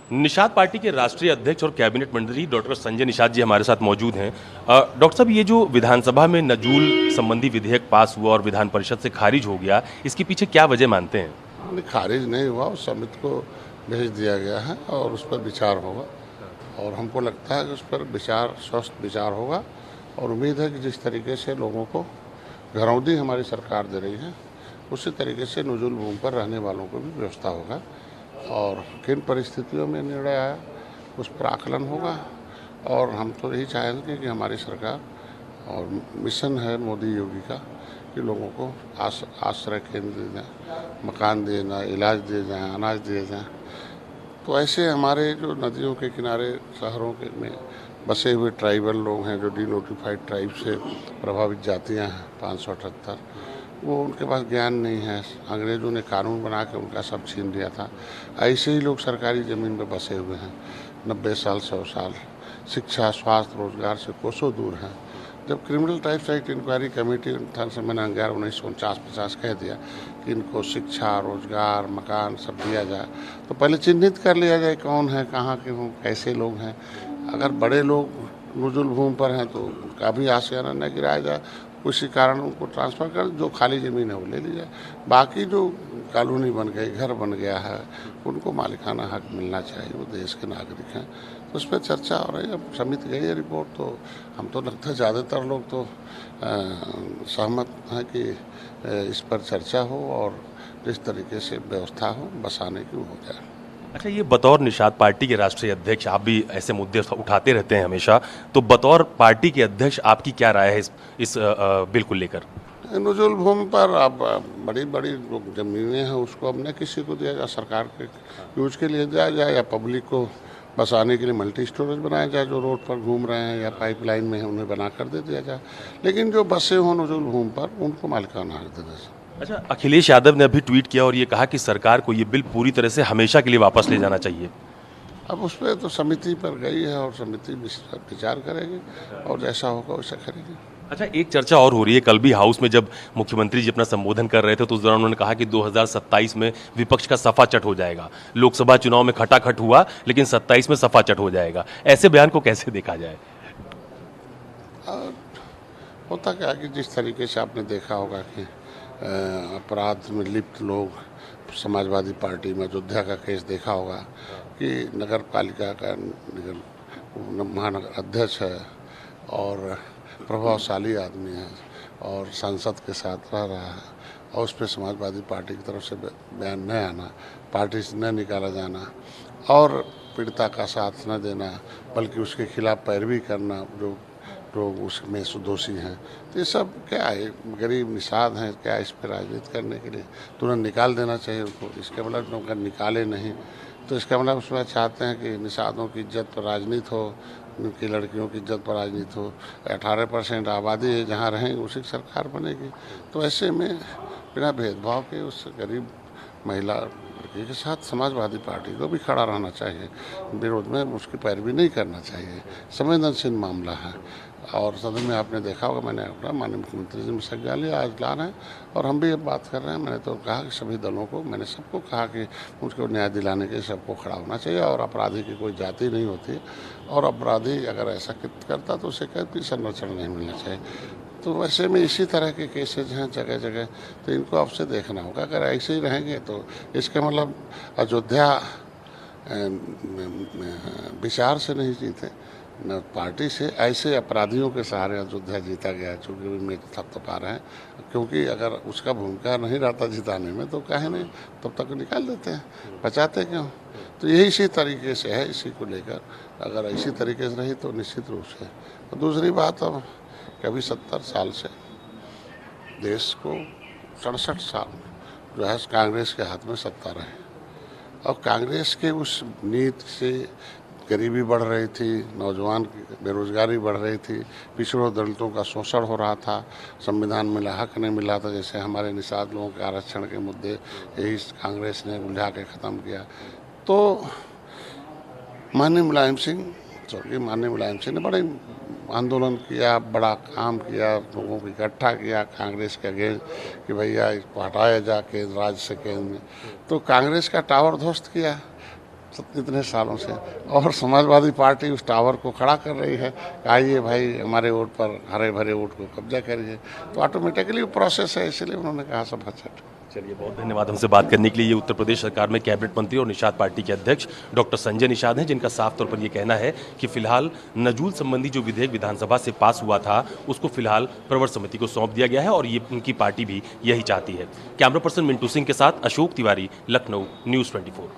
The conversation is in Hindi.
निषाद पार्टी के राष्ट्रीय अध्यक्ष और कैबिनेट मंत्री डॉक्टर संजय निषाद जी हमारे साथ मौजूद हैं। डॉक्टर साहब, ये जो विधानसभा में नजूल संबंधी विधेयक पास हुआ और विधान परिषद से खारिज हो गया, इसके पीछे क्या वजह मानते हैं? नहीं, खारिज नहीं हुआ, उस समिति को भेज दिया गया है और उस पर विचार होगा और हमको लगता है कि उस पर विचार स्वस्थ विचार होगा और उम्मीद है कि जिस तरीके से लोगों को घरौंदी हमारी सरकार दे रही है उसी तरीके से नजूल भूमि पर रहने वालों को भी व्यवस्था होगा और किन परिस्थितियों में निर्णय आया उस पर आकलन होगा। और हम तो यही चाहेंगे कि हमारी सरकार और मिशन है मोदी योगी का कि लोगों को आश्रय केंद्र दिए जाएँ, मकान दिए जाएँ, इलाज दिए जाएँ, अनाज दिए जाएँ। तो ऐसे हमारे जो नदियों के किनारे शहरों के में बसे हुए ट्राइबल लोग हैं, जो डिनोटिफाइड ट्राइब से प्रभावित जातियां हैं 578, वो उनके पास ज्ञान नहीं है। अंग्रेज़ों ने कानून बना के उनका सब छीन लिया था। ऐसे ही लोग सरकारी ज़मीन पर बसे हुए हैं 90 साल 100 साल, शिक्षा स्वास्थ्य रोजगार से कोसों दूर हैं। जब criminal types act inquiry committee मैंने 1949-50 कह दिया कि इनको शिक्षा रोजगार मकान सब दिया जाए, तो पहले चिन्हित कर लिया जाए कौन है, कहाँ के हों, कैसे लोग हैं। अगर बड़े लोग नजूल भूमि पर हैं तो उनका भी आशियाना न गिराया जाए, उसी कारण उनको ट्रांसफ़र कर, जो खाली ज़मीन है वो ले ली जाए। बाकी जो कॉलोनी बन गई, घर बन गया है, उनको मालिकाना हक मिलना चाहिए, वो देश के नागरिक हैं। तो उस पर चर्चा हो रही है। अब समिति गई है रिपोर्ट, तो हम तो लगता है ज़्यादातर लोग तो सहमत हैं कि इस पर चर्चा हो और जिस तरीके से व्यवस्था हो बसाने की वो हो जाए। अच्छा, ये बतौर निषाद पार्टी के राष्ट्रीय अध्यक्ष आप भी ऐसे मुद्दे उठाते रहते हैं हमेशा, तो बतौर पार्टी के अध्यक्ष आपकी क्या राय है इस बिल को लेकर? नजूल भूमि पर अब बड़ी बड़ी जो ज़मीनें हैं उसको अब न किसी को दिया जाए, सरकार के यूज के लिए दिया जाए या पब्लिक को बसाने के लिए मल्टी स्टोरेज बनाया जाए, जो रोड पर घूम रहे हैं या पाइपलाइन में है उन्हें बना कर दे दिया जाए। लेकिन जो बसे हों नजूल भूमि पर उनको मालिकाना हक दे दें। अच्छा, अखिलेश यादव ने अभी ट्वीट किया और ये कहा कि सरकार को ये बिल पूरी तरह से हमेशा के लिए वापस ले जाना चाहिए। अब उस पर तो समिति पर गई है और समिति विचार करेगी और जैसा होगा वैसा करेगी। अच्छा, एक चर्चा और हो रही है, कल भी हाउस में जब मुख्यमंत्री जी अपना संबोधन कर रहे थे तो उस दौरान उन्होंने कहा कि 2027 में विपक्ष का सफा चट हो जाएगा। लोकसभा चुनाव में खटाखट हुआ लेकिन 27 में सफा चट हो जाएगा। ऐसे बयान को कैसे देखा जाए? होता क्या कि जिस तरीके से आपने देखा होगा कि अपराध में लिप्त लोग, समाजवादी पार्टी में अयोध्या का केस देखा होगा कि नगर पालिका का महानगर अध्यक्ष है और प्रभावशाली आदमी है और संसद के साथ रह रहा है और उस पर समाजवादी पार्टी की तरफ से बयान न आना, पार्टी से न निकाला जाना और पीड़िता का साथ न देना बल्कि उसके खिलाफ पैरवी करना जो लोग उसमें दोषी हैं। तो ये सब क्या है, गरीब निषाद हैं, क्या इस पर राजनीति करने के लिए तुरंत निकाल देना चाहिए उनको? इसका मतलब अगर निकाले नहीं तो इसका मतलब उसमें चाहते हैं कि निषादों की इज्जत पर राजनीति हो, उनकी लड़कियों की इज्जत पर राजनीति हो। 18% आबादी है जहाँ रहेंगे उसी की सरकार बनेगी। तो ऐसे में बिना भेदभाव के उस गरीब महिला लड़की के साथ समाजवादी पार्टी को भी खड़ा रहना चाहिए, विरोध में उसकी पैरवी नहीं करना चाहिए। संवेदनशील मामला है और सदन में आपने देखा होगा, मैंने अपना माननीय मुख्यमंत्री जी में संज्ञान लिया, आज ला रहे हैं और हम भी ये बात कर रहे हैं। मैंने तो कहा कि सभी दलों को, मैंने सबको कहा कि उसको न्याय दिलाने के सबको खड़ा होना चाहिए और अपराधी की कोई जाति नहीं होती और अपराधी अगर ऐसा करता तो उसे कभी संरक्षण नहीं मिलना चाहिए। तो वैसे में इसी तरह के केसेज हैं जगह जगह, तो इनको आपसे देखना होगा। अगर ऐसे ही रहेंगे तो इसका मतलब अयोध्या विचार से नहीं जीते न पार्टी से, ऐसे अपराधियों के सहारे अयोध्या जीता गया है, चूँकि में थपथपा रहे हैं। क्योंकि अगर उसका भूमिका नहीं रहता जिताने में तो काहे नहीं, तब तक निकाल देते हैं, बचाते क्यों? तो यही इसी तरीके से है, इसी को लेकर अगर इसी तरीके से रही तो निश्चित रूप से। और दूसरी बात, अब कभी 70 साल से देश को 67 साल जो है कांग्रेस के हाथ में सत्ता रहे और कांग्रेस के उस नीति से गरीबी बढ़ रही थी, नौजवान की बेरोजगारी बढ़ रही थी, पिछड़ों दलितों का शोषण हो रहा था, संविधान में हक नहीं मिला था, जैसे हमारे निषाद लोगों के आरक्षण के मुद्दे, यही कांग्रेस ने उलझा के ख़त्म किया। तो माननीय मुलायम सिंह ने बड़े आंदोलन किया, बड़ा काम किया, लोगों को इकट्ठा किया कांग्रेस के अगेंस्ट कि भैया इसको हटाया जा केंद्र राज्य से केंद्र में। तो कांग्रेस का टावर ध्वस्त किया इतने सालों से। और समाजवादी पार्टी उस टावर को खड़ा कर रही है, आइए भाई हमारे वोट पर, हरे भरे वोट को कब्जा करिए। तो ऑटोमेटिकली वो प्रोसेस है, इसलिए उन्होंने कहा सभा चट। चलिए, बहुत धन्यवाद हमसे बात करने के लिए। ये उत्तर प्रदेश सरकार में कैबिनेट मंत्री और निषाद पार्टी के अध्यक्ष डॉक्टर संजय निषाद हैं, जिनका साफ तौर पर ये कहना है कि फिलहाल नजूल संबंधी जो विधेयक विधानसभा से पास हुआ था उसको फिलहाल प्रवर समिति को सौंप दिया गया है और ये उनकी पार्टी भी यही चाहती है। कैमरा पर्सन मिंटू सिंह के साथ अशोक तिवारी, लखनऊ, न्यूज़ 24।